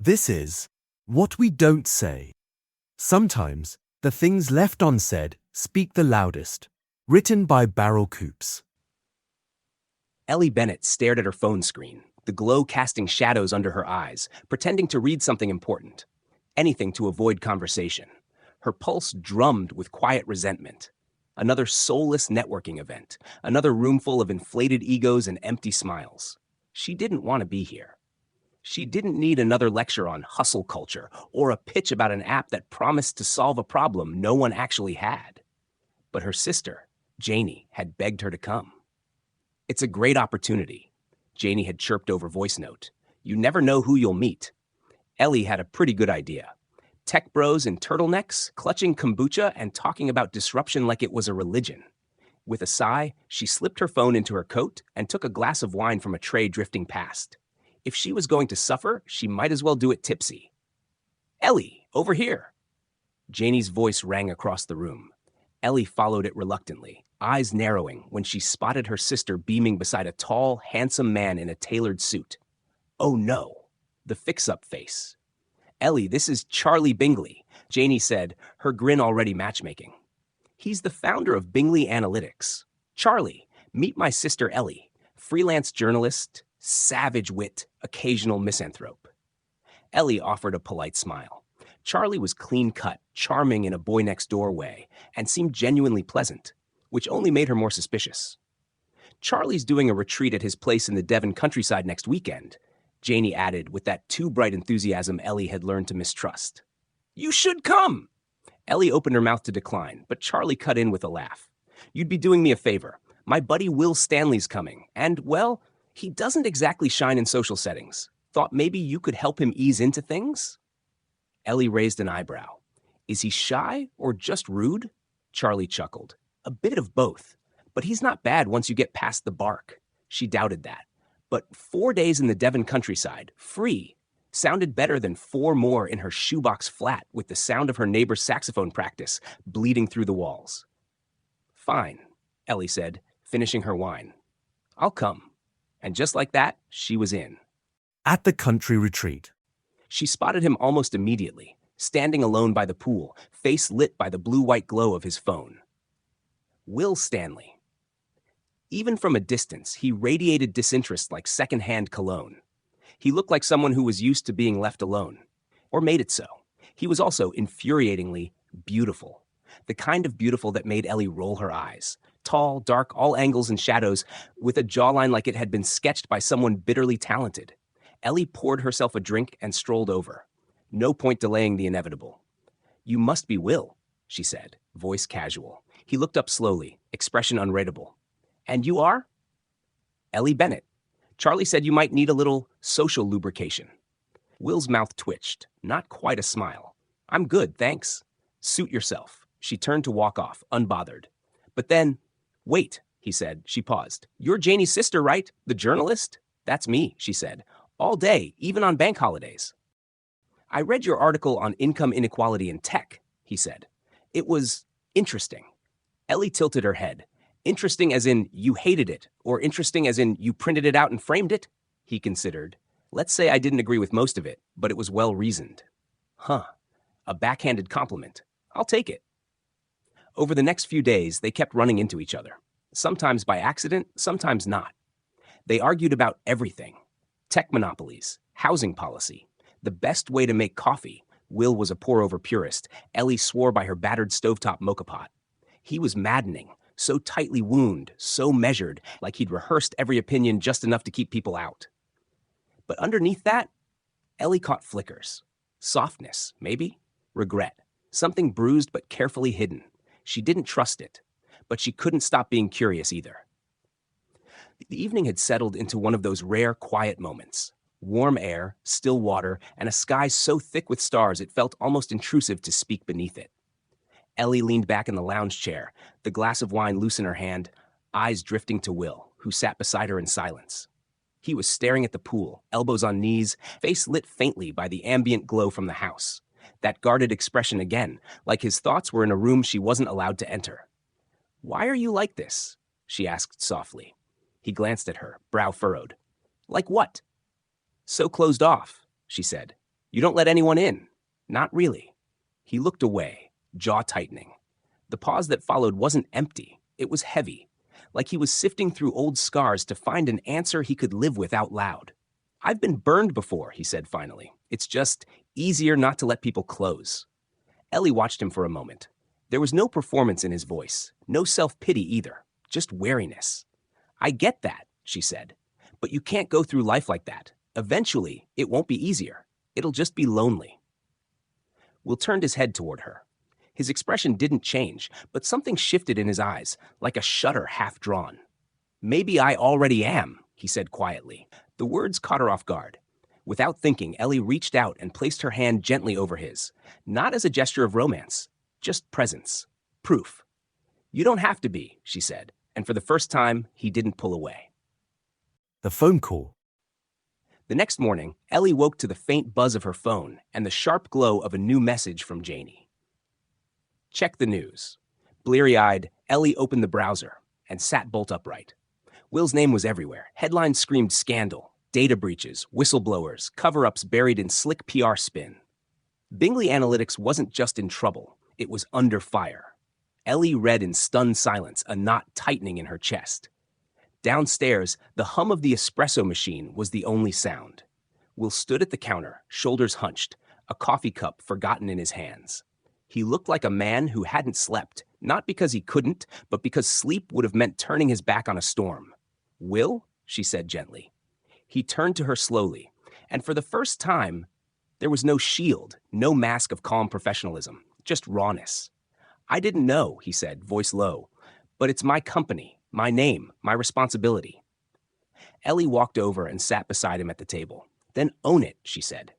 This is What We Don't Say. Sometimes the things left unsaid speak the loudest. Written by Barrel Coops. Ellie Bennet stared at her phone screen, the glow casting shadows under her eyes, pretending to read something important. Anything to avoid conversation. Her pulse drummed with quiet resentment. Another soulless networking event. Another room full of inflated egos and empty smiles. She didn't want to be here. She didn't need another lecture on hustle culture or a pitch about an app that promised to solve a problem no one actually had. But her sister, Janie, had begged her to come. "It's a great opportunity," Janie had chirped over voice note. "You never know who you'll meet." Ellie had a pretty good idea. Tech bros in turtlenecks, clutching kombucha and talking about disruption like it was a religion. With a sigh, she slipped her phone into her coat and took a glass of wine from a tray drifting past. If she was going to suffer, she might as well do it tipsy. "Ellie, over here." Janie's voice rang across the room. Ellie followed it reluctantly, eyes narrowing when she spotted her sister beaming beside a tall, handsome man in a tailored suit. Oh no, the fix-up face. "Ellie, this is Charlie Bingley," Janie said, her grin already matchmaking. "He's the founder of Bingley Analytics. Charlie, meet my sister Ellie, freelance journalist, savage wit, occasional misanthrope." Ellie offered a polite smile. Charlie was clean-cut, charming in a boy-next-door way, and seemed genuinely pleasant, which only made her more suspicious. "Charlie's doing a retreat at his place in the Devon countryside next weekend," Janie added with that too-bright enthusiasm Ellie had learned to mistrust. "You should come!" Ellie opened her mouth to decline, but Charlie cut in with a laugh. "You'd be doing me a favor. My buddy Will Stanley's coming, and, well, he doesn't exactly shine in social settings. Thought maybe you could help him ease into things?" Ellie raised an eyebrow. "Is he shy or just rude?" Charlie chuckled. "A bit of both. But he's not bad once you get past the bark." She doubted that. But 4 days in the Devon countryside, free, sounded better than 4 more in her shoebox flat with the sound of her neighbor's saxophone practice bleeding through the walls. "Fine," Ellie said, finishing her wine. "I'll come." And just like that, she was in. At the country retreat. She spotted him almost immediately, standing alone by the pool, face lit by the blue-white glow of his phone. Will Stanley. Even from a distance, he radiated disinterest like second-hand cologne. He looked like someone who was used to being left alone, or made it so. He was also infuriatingly beautiful, the kind of beautiful that made Ellie roll her eyes. Tall, dark, all angles and shadows, with a jawline like it had been sketched by someone bitterly talented. Ellie poured herself a drink and strolled over. No point delaying the inevitable. "You must be Will," she said, voice casual. He looked up slowly, expression unreadable. "And you are?" "Ellie Bennet. Charlie said you might need a little social lubrication." Will's mouth twitched, not quite a smile. "I'm good, thanks." "Suit yourself." She turned to walk off, unbothered. But then, "Wait," he said. She paused. "You're Janie's sister, right? The journalist?" "That's me," she said. "All day, even on bank holidays." "I read your article on income inequality in tech," he said. "It was interesting." Ellie tilted her head. "Interesting as in you hated it, or interesting as in you printed it out and framed it?" He considered. "Let's say I didn't agree with most of it, but it was well-reasoned." "Huh. A backhanded compliment. I'll take it." Over the next few days, they kept running into each other. Sometimes by accident, sometimes not. They argued about everything. Tech monopolies, housing policy, the best way to make coffee. Will was a pour-over purist. Ellie swore by her battered stovetop mocha pot. He was maddening, so tightly wound, so measured, like he'd rehearsed every opinion just enough to keep people out. But underneath that, Ellie caught flickers. Softness, maybe? Regret. Something bruised but carefully hidden. She didn't trust it, but she couldn't stop being curious either. The evening had settled into one of those rare, quiet moments. Warm air, still water, and a sky so thick with stars it felt almost intrusive to speak beneath it. Ellie leaned back in the lounge chair, the glass of wine loose in her hand, eyes drifting to Will, who sat beside her in silence. He was staring at the pool, elbows on knees, face lit faintly by the ambient glow from the house. That guarded expression again, like his thoughts were in a room she wasn't allowed to enter. "Why are you like this?" she asked softly. He glanced at her, brow furrowed. "Like what?" "So closed off," she said. You don't let anyone in. Not really. He looked away, jaw tightening. The pause that followed wasn't empty. It was heavy, like he was sifting through old scars to find an answer he could live with out loud. I've been burned before, he said finally. It's just easier not to let people close. Ellie watched him for a moment. There was no performance in his voice, no self-pity either, just wariness. I get that, she said, but you can't go through life like that. Eventually, it won't be easier. It'll just be lonely. Will turned his head toward her. His expression didn't change, but something shifted in his eyes, like a shutter half drawn. Maybe I already am, he said quietly. The words caught her off guard. Without thinking, Ellie reached out and placed her hand gently over his, not as a gesture of romance, just presence, proof. You don't have to be, she said, and for the first time, he didn't pull away. The phone call. The next morning, Ellie woke to the faint buzz of her phone and the sharp glow of a new message from Janie. Check the news. Bleary-eyed, Ellie opened the browser and sat bolt upright. Will's name was everywhere. Headlines screamed scandal, data breaches, whistleblowers, cover-ups buried in slick PR spin. Bingley Analytics wasn't just in trouble, it was under fire. Ellie read in stunned silence, a knot tightening in her chest. Downstairs, the hum of the espresso machine was the only sound. Will stood at the counter, shoulders hunched, a coffee cup forgotten in his hands. He looked like a man who hadn't slept, not because he couldn't, but because sleep would have meant turning his back on a storm. Will? She said gently. He turned to her slowly, and for the first time, there was no shield, no mask of calm professionalism, just rawness. I didn't know, he said, voice low, but it's my company, my name, my responsibility. Ellie walked over and sat beside him at the table. Then own it, she said.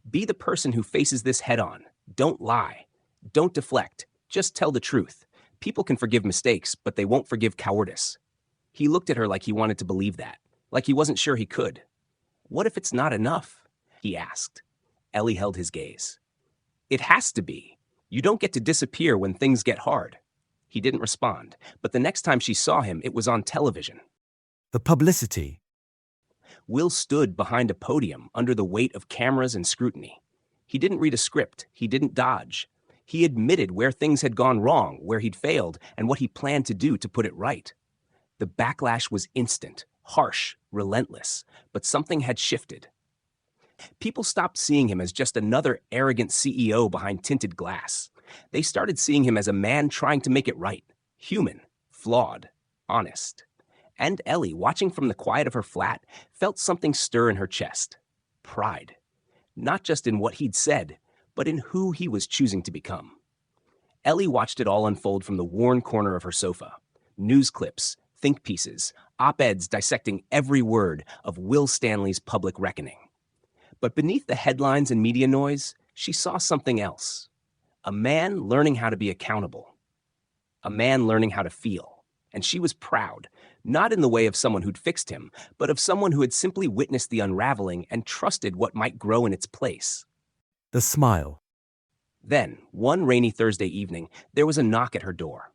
Be the person who faces this head on. Don't lie. Don't deflect. Just tell the truth. People can forgive mistakes, but they won't forgive cowardice. He looked at her like he wanted to believe that, like he wasn't sure he could. What if it's not enough? He asked. Ellie held his gaze. It has to be. You don't get to disappear when things get hard. He didn't respond, but the next time she saw him, it was on television. The publicity. Will stood behind a podium under the weight of cameras and scrutiny. He didn't read a script. He didn't dodge. He admitted where things had gone wrong, where he'd failed, and what he planned to do to put it right. The backlash was instant, harsh, relentless, but something had shifted. People stopped seeing him as just another arrogant CEO behind tinted glass. They started seeing him as a man trying to make it right, human, flawed, honest. And Ellie, watching from the quiet of her flat, felt something stir in her chest. Pride. Not just in what he'd said, but in who he was choosing to become. Ellie watched it all unfold from the worn corner of her sofa. News clips, think pieces, op-eds dissecting every word of Will Stanley's public reckoning. But beneath the headlines and media noise, she saw something else. A man learning how to be accountable. A man learning how to feel. And she was proud, not in the way of someone who'd fixed him, but of someone who had simply witnessed the unraveling and trusted what might grow in its place. The smile. Then, one rainy Thursday evening, there was a knock at her door.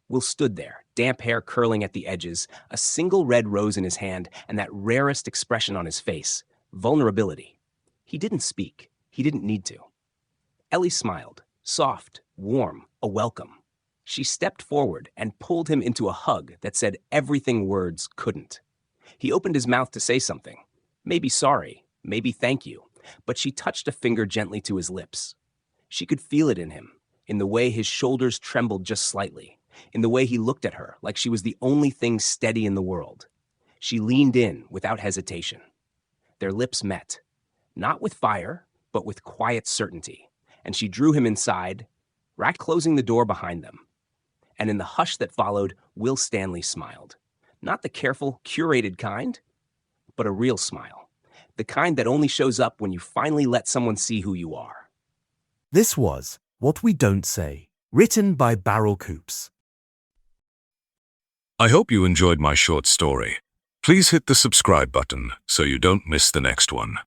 Will stood there, damp hair curling at the edges, a single red rose in his hand, and that rarest expression on his face, vulnerability. He didn't speak. He didn't need to. Ellie smiled, soft, warm, a welcome. She stepped forward and pulled him into a hug that said everything words couldn't. He opened his mouth to say something. Maybe sorry, maybe thank you, but she touched a finger gently to his lips. She could feel it in him, in the way his shoulders trembled just slightly, in the way he looked at her like she was the only thing steady in the world. She leaned in without hesitation. Their lips met, not with fire, but with quiet certainty, and she drew him inside, closing the door behind them. And in the hush that followed, Will Stanley smiled. Not the careful, curated kind, but a real smile. The kind that only shows up when you finally let someone see who you are. This was What We Don't Say, written by Barrel Coops. I hope you enjoyed my short story. Please hit the subscribe button so you don't miss the next one.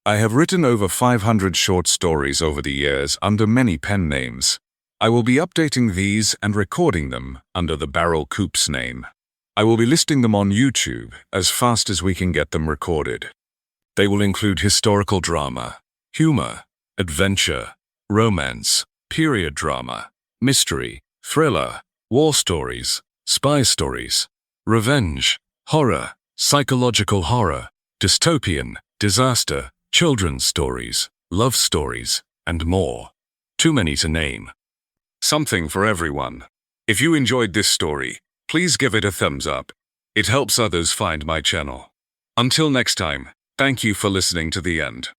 I have written over 500 short stories over the years under many pen names. I will be updating these and recording them under the Barrel Coops name. I will be listing them on YouTube as fast as we can get them recorded. They will include historical drama, humor, adventure, romance, period drama, mystery, thriller, war stories, spy stories, revenge, horror, psychological horror, dystopian, disaster, children's stories, love stories, and more. Too many to name. Something for everyone. If you enjoyed this story, please give it a thumbs up. It helps others find my channel. Until next time, thank you for listening to the end.